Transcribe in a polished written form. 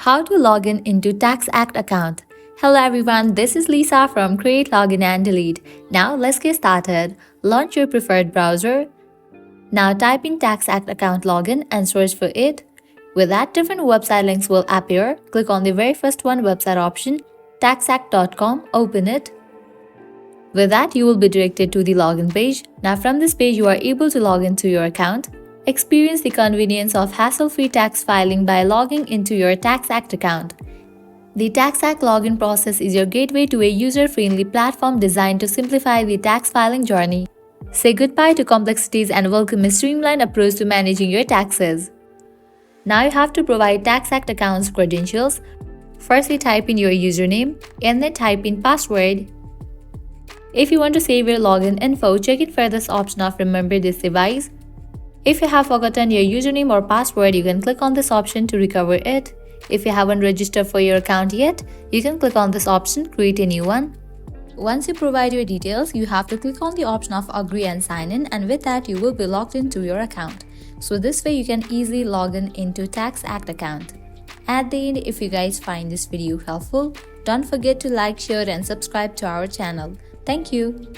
How to log in into TaxAct account. Hello everyone, this is Lisa from Create, Login and Delete. Now let's get started. Launch your preferred browser. Now type in TaxAct account login and search for it. With that, different website links will appear. Click on the very first one website option, taxact.com, open it. With that, you will be directed to the login page. Now from this page, you are able to log into your account. Experience the convenience of hassle-free tax filing by logging into your TaxAct account. The TaxAct login process is your gateway to a user-friendly platform designed to simplify the tax filing journey. Say goodbye to complexities and welcome a streamlined approach to managing your taxes. Now you have to provide TaxAct account's credentials. Firstly, type in your username and then type in password. If you want to save your login info, check it for this option of Remember this device. If you have forgotten your username or password, you can click on this option to recover it. If you haven't registered for your account yet, you can click on this option, Create a new one. Once you provide your details, you have to click on the option of Agree and Sign in, and with that, you will be logged into your account. So this way, you can easily log in into TaxAct account. At the end, if you guys find this video helpful, don't forget to like, share and subscribe to our channel. Thank you.